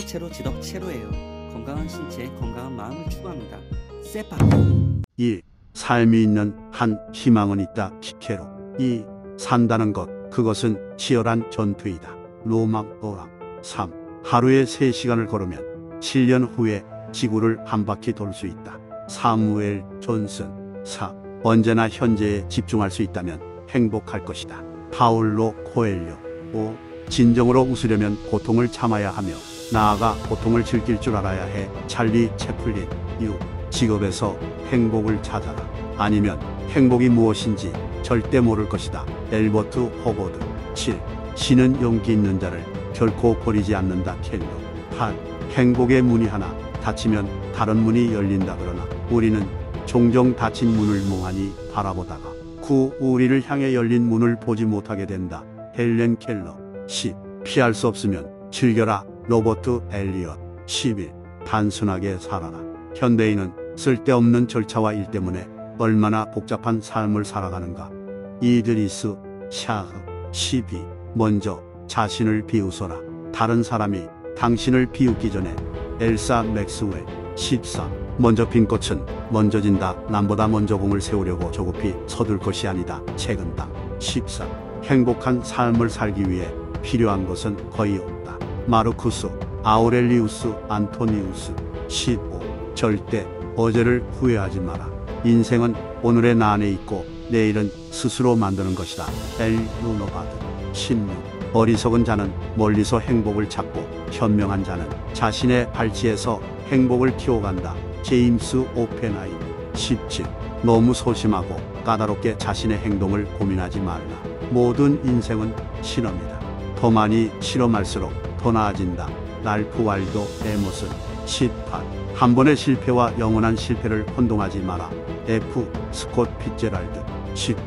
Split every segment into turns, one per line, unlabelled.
채로 지덕 채로예요. 건강한 신체, 건강한 마음을 추구합니다. 세파.
1. 삶이 있는 한 희망은 있다. 키케로. 2. 산다는 것, 그것은 치열한 전투이다. 로망 오랑. 3. 하루에 3시간을 걸으면 7년 후에 지구를 한 바퀴 돌 수 있다. 사무엘 존슨. 4. 언제나 현재에 집중할 수 있다면 행복할 것이다. 파울로 코엘료. 5. 진정으로 웃으려면 고통을 참아야 하며 나아가 고통을 즐길 줄 알아야 해. 찰리 채플린. 6. 직업에서 행복을 찾아라. 아니면 행복이 무엇인지 절대 모를 것이다. 엘버트 호버드. 7. 신은 용기 있는 자를 결코 버리지 않는다. 켈러. 8. 행복의 문이 하나 닫히면 다른 문이 열린다. 그러나 우리는 종종 닫힌 문을 멍하니 바라보다가 9. 우리를 향해 열린 문을 보지 못하게 된다. 헬렌 켈러. 10. 피할 수 없으면 즐겨라. 로버트 엘리엇. 11. 단순하게 살아라. 현대인은 쓸데없는 절차와 일 때문에 얼마나 복잡한 삶을 살아가는가. 이드리스 샤흐. 12. 먼저 자신을 비웃어라. 다른 사람이 당신을 비웃기 전에. 엘사 맥스웰. 14. 먼저 핀 꽃은 먼저 진다. 남보다 먼저 공을 세우려고 조급히 서둘 것이 아니다. 책은당. 14. 행복한 삶을 살기 위해 필요한 것은 거의 없다. 마르쿠스 아우렐리우스 안토니우스. 15. 절대 어제를 후회하지 마라. 인생은 오늘의 나 안에 있고 내일은 스스로 만드는 것이다. 엘 루노바드. 16. 어리석은 자는 멀리서 행복을 찾고 현명한 자는 자신의 발치에서 행복을 키워간다. 제임스 오펜하임. 17. 너무 소심하고 까다롭게 자신의 행동을 고민하지 말라. 모든 인생은 실험이다. 더 많이 실험할수록 더 나아진다. 랄프 waldo 에머슨. 18. 한 번의 실패와 영원한 실패를 혼동하지 마라. F. 스콧 피츠제랄드. 19.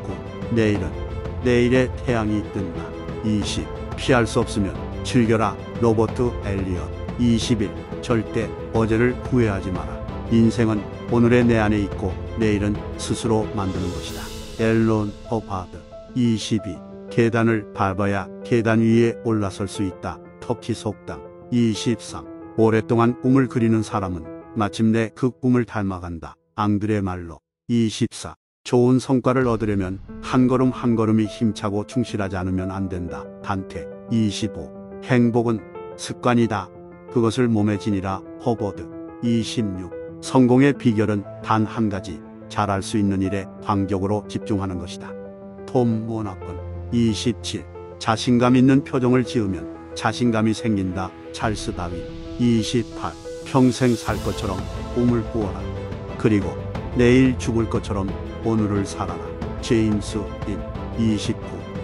내일의 태양이 뜬다. 20. 피할 수 없으면 즐겨라. 로버트 엘리엇. 21. 절대 어제를 후회하지 마라. 인생은 오늘의 내 안에 있고 내일은 스스로 만드는 것이다. 앨런 허바드. 22. 계단을 밟아야 계단 위에 올라설 수 있다. 터키 속담. 23. 오랫동안 꿈을 그리는 사람은 마침내 그 꿈을 닮아간다. 앙드레 말로. 24. 좋은 성과를 얻으려면 한 걸음 한 걸음이 힘차고 충실하지 않으면 안 된다. 단테. 25. 행복은 습관이다. 그것을 몸에 지니라. 허버드. 26. 성공의 비결은 단 한 가지. 잘할 수 있는 일에 광적으로 집중하는 것이다. 톰 모나건. 27. 자신감 있는 표정을 지으면 자신감이 생긴다. 찰스 다윈. 28. 평생 살 것처럼 꿈을 꾸어라. 그리고 내일 죽을 것처럼 오늘을 살아라. 제임스 린. 29.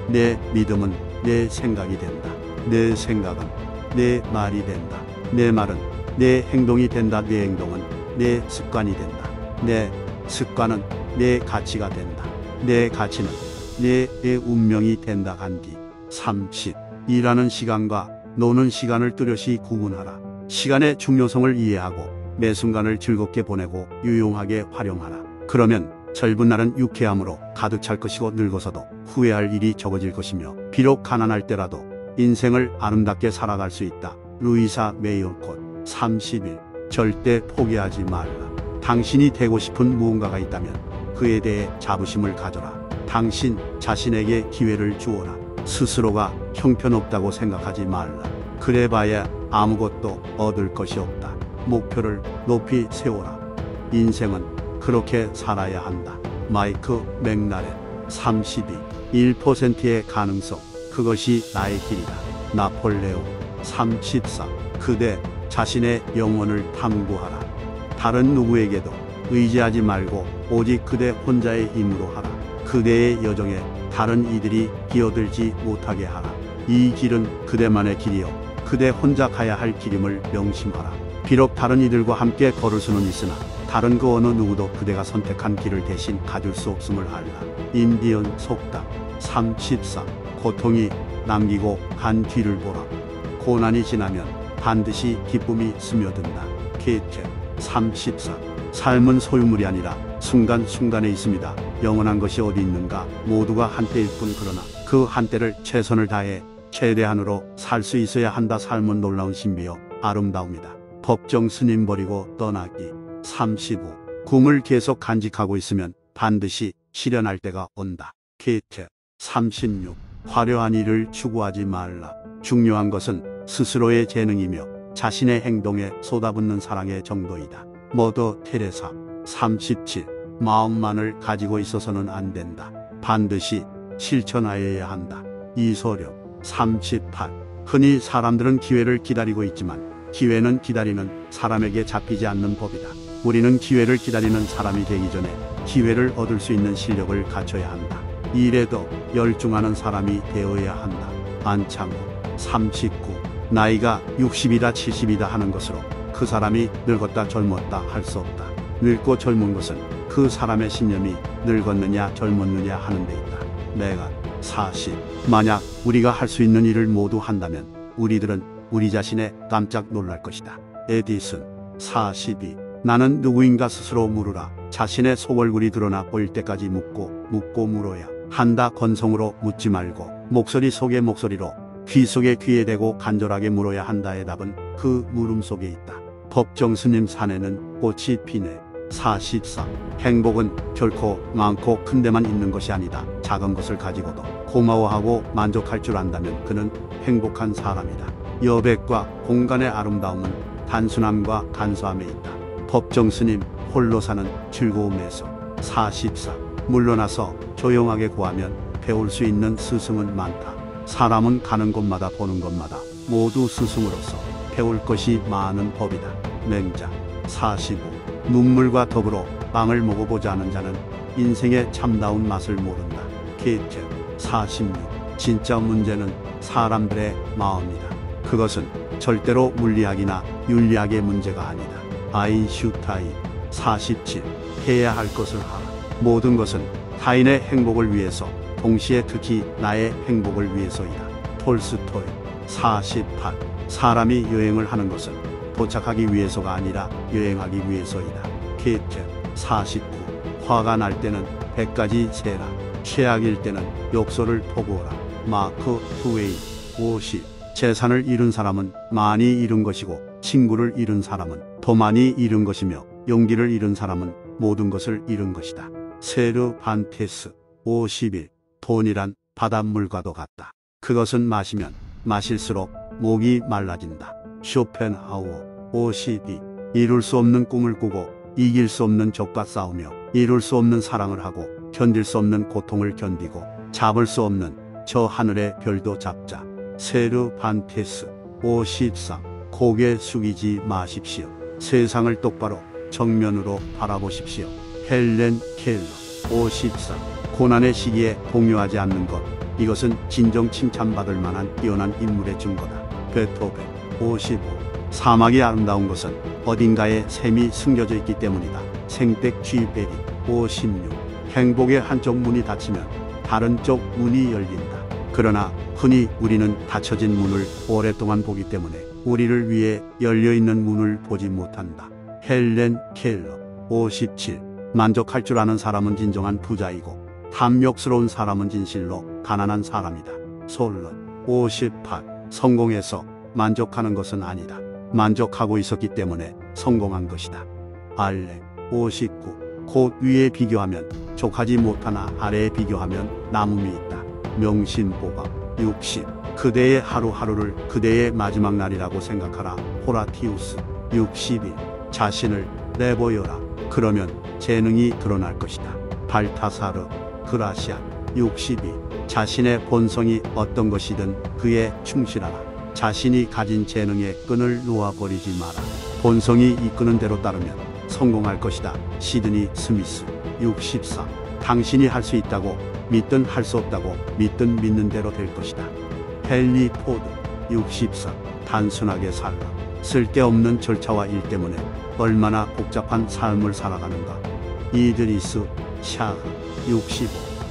내 믿음은 내 생각이 된다. 내 생각은 내 말이 된다. 내 말은 내 행동이 된다. 내 행동은 내 습관이 된다. 내 습관은 내 가치가 된다. 내 가치는 내 운명이 된다. 간디. 30. 일하는 시간과 노는 시간을 뚜렷이 구분하라. 시간의 중요성을 이해하고 매 순간을 즐겁게 보내고 유용하게 활용하라. 그러면 젊은 날은 유쾌함으로 가득 찰 것이고 늙어서도 후회할 일이 적어질 것이며 비록 가난할 때라도 인생을 아름답게 살아갈 수 있다. 루이사 메이어콧. 31. 절대 포기하지 말라. 당신이 되고 싶은 무언가가 있다면 그에 대해 자부심을 가져라. 당신 자신에게 기회를 주어라. 스스로가 형편없다고 생각하지 말라. 그래봐야 아무것도 얻을 것이 없다. 목표를 높이 세워라. 인생은 그렇게 살아야 한다. 마이크 맥나렌. 32. 1%의 가능성, 그것이 나의 길이다. 나폴레옹. 34. 그대 자신의 영혼을 탐구하라. 다른 누구에게도 의지하지 말고 오직 그대 혼자의 힘으로 하라. 그대의 여정에 다른 이들이 끼어들지 못하게 하라. 이 길은 그대만의 길이요 그대 혼자 가야 할 길임을 명심하라. 비록 다른 이들과 함께 걸을 수는 있으나 다른 그 어느 누구도 그대가 선택한 길을 대신 가줄 수 없음을 알라. 인디언 속담. 34. 고통이 남기고 간 뒤를 보라. 고난이 지나면 반드시 기쁨이 스며든다. 케이트. 34. 삶은 소유물이 아니라 순간순간에 있습니다. 영원한 것이 어디 있는가. 모두가 한때일 뿐. 그러나 그 한때를 최선을 다해 최대한으로 살 수 있어야 한다. 삶은 놀라운 신비요 아름다움이다. 법정 스님 버리고 떠나기. 35. 꿈을 계속 간직하고 있으면 반드시 실현할 때가 온다. 케이트. 36. 화려한 일을 추구하지 말라. 중요한 것은 스스로의 재능이며 자신의 행동에 쏟아붓는 사랑의 정도이다. 머더 테레사. 37. 마음만을 가지고 있어서는 안 된다. 반드시 실천하여야 한다. 이소룡. 38. 흔히 사람들은 기회를 기다리고 있지만 기회는 기다리는 사람에게 잡히지 않는 법이다. 우리는 기회를 기다리는 사람이 되기 전에 기회를 얻을 수 있는 실력을 갖춰야 한다. 일에도 열중하는 사람이 되어야 한다. 안창호. 39. 나이가 60이다 70이다 하는 것으로 그 사람이 늙었다 젊었다 할 수 없다. 늙고 젊은 것은 그 사람의 신념이 늙었느냐 젊었느냐 하는 데 있다. 내가 40. 만약 우리가 할 수 있는 일을 모두 한다면 우리들은 우리 자신에 깜짝 놀랄 것이다. 에디슨. 42. 나는 누구인가 스스로 물으라. 자신의 속얼굴이 드러나 보일 때까지 묻고 물어야 한다. 건성으로 묻지 말고 목소리 속의 목소리로 귀 속에 귀에 대고 간절하게 물어야 한다의 답은 그 물음 속에 있다. 법정 스님 산에는 꽃이 피네. 44. 행복은 결코 많고 큰 데만 있는 것이 아니다. 작은 것을 가지고도 고마워하고 만족할 줄 안다면 그는 행복한 사람이다. 여백과 공간의 아름다움은 단순함과 간소함에 있다. 법정 스님 홀로 사는 즐거움에서. 44. 물러나서 조용하게 구하면 배울 수 있는 스승은 많다. 사람은 가는 곳마다 보는 것마다 모두 스승으로서 배울 것이 많은 법이다. 맹자. 45. 눈물과 더불어 빵을 먹어보지 않은 자는 인생의 참다운 맛을 모른다. 케이트. 46. 진짜 문제는 사람들의 마음이다. 그것은 절대로 물리학이나 윤리학의 문제가 아니다. 아인슈타인. 47. 해야 할 것을 하라. 모든 것은 타인의 행복을 위해서, 동시에 특히 나의 행복을 위해서이다. 톨스토이. 48. 사람이 여행을 하는 것은 도착하기 위해서가 아니라 여행하기 위해서이다. 케이트. 49. 화가 날 때는 100가지 세라. 최악일 때는 욕설을 포고하라. 마크 투웨인. 50. 재산을 잃은 사람은 많이 잃은 것이고 친구를 잃은 사람은 더 많이 잃은 것이며 용기를 잃은 사람은 모든 것을 잃은 것이다. 세르반테스. 51. 돈이란 바닷물과도 같다. 그것은 마시면 마실수록 목이 말라진다. 쇼펜하우어. 52. 이룰 수 없는 꿈을 꾸고 이길 수 없는 적과 싸우며 이룰 수 없는 사랑을 하고 견딜 수 없는 고통을 견디고 잡을 수 없는 저 하늘의 별도 잡자. 세르반테스. 53. 고개 숙이지 마십시오. 세상을 똑바로 정면으로 바라보십시오. 헬렌 켈러. 54. 고난의 시기에 동요하지 않는 것, 이것은 진정 칭찬받을 만한 뛰어난 인물의 증거다. 베토벤. 55. 사막이 아름다운 것은 어딘가에 샘이 숨겨져 있기 때문이다. 생텍 쥐베리. 56. 행복의 한쪽 문이 닫히면 다른 쪽 문이 열린다. 그러나 흔히 우리는 닫혀진 문을 오랫동안 보기 때문에 우리를 위해 열려있는 문을 보지 못한다. 헬렌 켈러. 57. 만족할 줄 아는 사람은 진정한 부자이고 탐욕스러운 사람은 진실로 가난한 사람이다. 솔론. 58. 성공해서 만족하는 것은 아니다. 만족하고 있었기 때문에 성공한 것이다. 알렉. 59. 곧 위에 비교하면 족하지 못하나 아래에 비교하면 남음이 있다. 명심보감. 60. 그대의 하루하루를 그대의 마지막 날이라고 생각하라. 호라티우스. 61. 자신을 내보여라. 그러면 재능이 드러날 것이다. 발타사르. 그라시아. 62. 자신의 본성이 어떤 것이든 그에 충실하라. 자신이 가진 재능의 끈을 놓아버리지 마라. 본성이 이끄는 대로 따르면 성공할 것이다. 시드니 스미스. 64. 당신이 할 수 있다고 믿든 할 수 없다고 믿든 믿는 대로 될 것이다. 헨리 포드. 64. 단순하게 살라. 쓸데없는 절차와 일 때문에 얼마나 복잡한 삶을 살아가는가. 이드리스 샤흐. 65.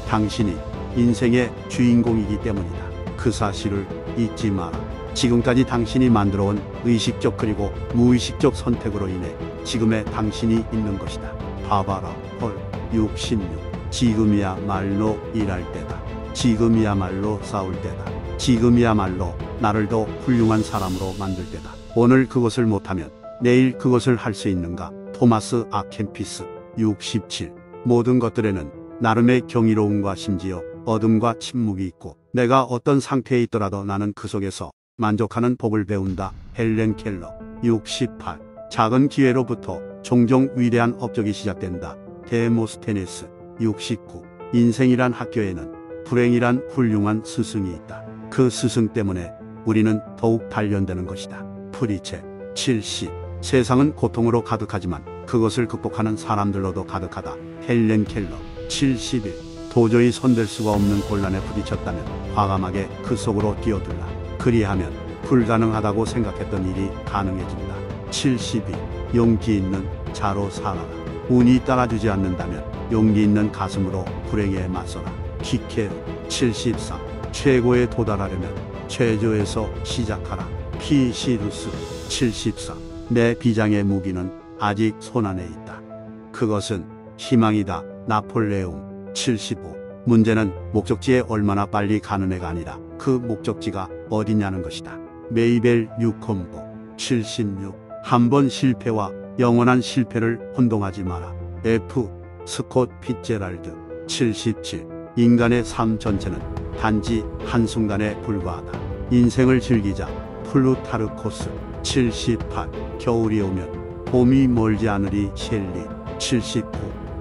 당신이 인생의 주인공이기 때문이다. 그 사실을 잊지 마라. 지금까지 당신이 만들어온 의식적 그리고 무의식적 선택으로 인해 지금의 당신이 있는 것이다. 바바라 홀. 66. 지금이야말로 일할 때다. 지금이야말로 싸울 때다. 지금이야말로 나를 더 훌륭한 사람으로 만들 때다. 오늘 그것을 못하면 내일 그것을 할 수 있는가? 토마스 아켄피스. 67. 모든 것들에는 나름의 경이로움과 심지어 어둠과 침묵이 있고 내가 어떤 상태에 있더라도 나는 그 속에서 만족하는 법을 배운다. 헬렌 켈러. 68. 작은 기회로부터 종종 위대한 업적이 시작된다. 데모스테네스. 69. 인생이란 학교에는 불행이란 훌륭한 스승이 있다. 그 스승 때문에 우리는 더욱 단련되는 것이다. 프리체. 70. 세상은 고통으로 가득하지만 그것을 극복하는 사람들로도 가득하다. 헬렌 켈러. 71. 도저히 손댈 수가 없는 곤란에 부딪혔다면 과감하게 그 속으로 뛰어들라. 그리하면 불가능하다고 생각했던 일이 가능해진다. 72. 용기 있는 자로 살아라. 운이 따라주지 않는다면 용기 있는 가슴으로 불행에 맞서라. 키케로. 74. 최고에 도달하려면 최저에서 시작하라. 피시루스. 74. 내 비장의 무기는 아직 손안에 있다. 그것은 희망이다. 나폴레옹. 75. 문제는 목적지에 얼마나 빨리 가는 애가 아니라 그 목적지가 어디냐는 것이다. 메이벨 뉴컴보. 76. 한 번 실패와 영원한 실패를 혼동하지 마라. F. 스콧 피츠제랄드. 77. 인간의 삶 전체는 단지 한순간에 불과하다. 인생을 즐기자. 플루타르코스. 78. 겨울이 오면 봄이 멀지 않으리. 셸리. 79.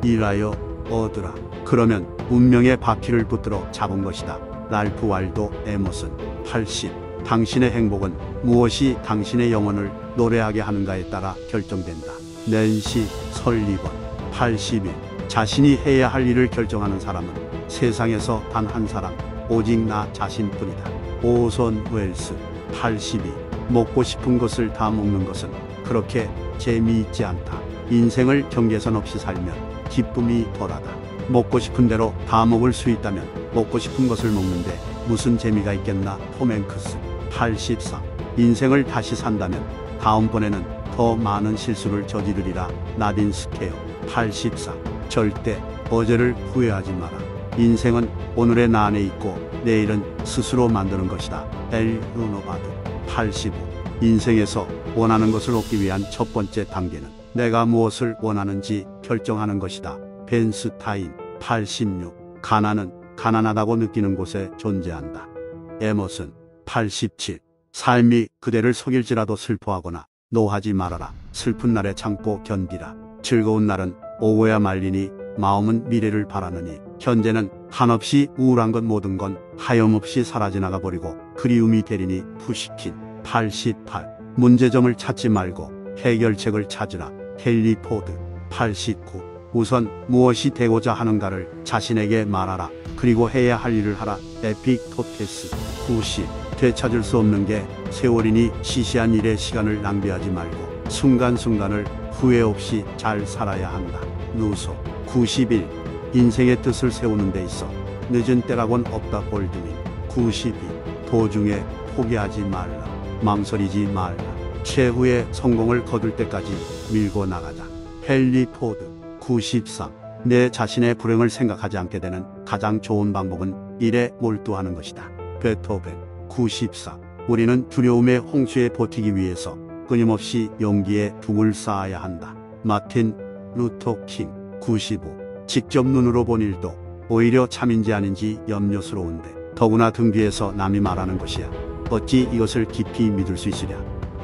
일하여 얻으라. 그러면 운명의 바퀴를 붙들어 잡은 것이다. 랄프 waldo 에머슨. 80. 당신의 행복은 무엇이 당신의 영혼을 노래하게 하는가에 따라 결정된다. 낸시 설리번. 81. 자신이 해야 할 일을 결정하는 사람은 세상에서 단 한 사람, 오직 나 자신뿐이다. 오선 웰스. 82. 먹고 싶은 것을 다 먹는 것은 그렇게 재미있지 않다. 인생을 경계선 없이 살면 기쁨이 덜하다. 먹고 싶은 대로 다 먹을 수 있다면 먹고 싶은 것을 먹는데 무슨 재미가 있겠나. 톰 행크스. 84. 인생을 다시 산다면 다음번에는 더 많은 실수를 저지르리라. 나딘 스케어. 84. 절대 어제를 후회하지 마라. 인생은 오늘의 나 안에 있고 내일은 스스로 만드는 것이다. 엘 루노바드. 85. 인생에서 원하는 것을 얻기 위한 첫 번째 단계는 내가 무엇을 원하는지 결정하는 것이다. 벤스타인. 86. 가난은 가난하다고 느끼는 곳에 존재한다. 에머슨. 87. 삶이 그대를 속일지라도 슬퍼하거나 노하지 말아라. 슬픈 날에 참고 견디라. 즐거운 날은 오고야 말리니 마음은 미래를 바라느니. 현재는 한없이 우울한 것 모든 건 하염없이 사라지나가 버리고 그리움이 되리니. 푸시킨. 88. 문제점을 찾지 말고 해결책을 찾으라. 헨리 포드. 89. 우선 무엇이 되고자 하는가를 자신에게 말하라. 그리고 해야 할 일을 하라. 에픽토테스. 90. 되찾을 수 없는 게 세월이니 시시한 일에 시간을 낭비하지 말고 순간순간을 후회 없이 잘 살아야 한다. 누소. 91. 인생의 뜻을 세우는 데 있어 늦은 때라곤 없다. 볼드윈. 92. 도중에 포기하지 말라. 망설이지 말라. 최후의 성공을 거둘 때까지 밀고 나가자. 헨리 포드. 93. 내 자신의 불행을 생각하지 않게 되는 가장 좋은 방법은 일에 몰두하는 것이다. 베토벤. 94. 우리는 두려움의 홍수에 버티기 위해서 끊임없이 용기에 둑을 쌓아야 한다. 마틴 루터 킹. 95. 직접 눈으로 본 일도 오히려 참인지 아닌지 염려스러운데 더구나 등 뒤에서 남이 말하는 것이야. 어찌 이것을 깊이 믿을 수 있으랴.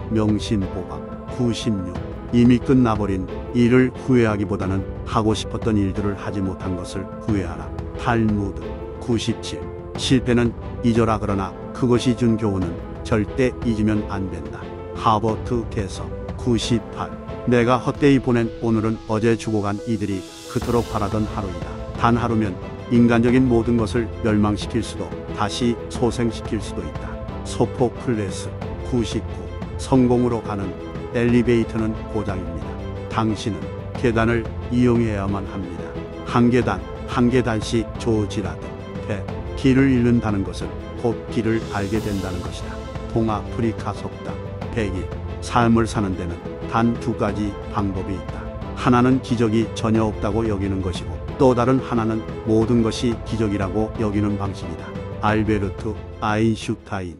명심보감. 96. 이미 끝나버린 일을 후회하기보다는 하고 싶었던 일들을 하지 못한 것을 후회하라. 탈무드. 97. 실패는 잊어라. 그러나 그것이 준 교훈은 절대 잊으면 안 된다. 하버트 개석. 98. 내가 헛되이 보낸 오늘은 어제 죽어간 이들이 그토록 바라던 하루이다. 단 하루면 인간적인 모든 것을 멸망시킬 수도 다시 소생시킬 수도 있다. 소포클레스. 99. 성공으로 가는 엘리베이터는 고장입니다. 당신은 계단을 이용해야만 합니다. 한 계단 한 계단씩 조지라드. 100. 길을 잃는다는 것은 곧 길을 알게 된다는 것이다. 동아프리카 속담. 100일. 삶을 사는 데는 단 두 가지 방법이 있다. 하나는 기적이 전혀 없다고 여기는 것이고 또 다른 하나는 모든 것이 기적이라고 여기는 방식이다. 알베르트 아인슈타인.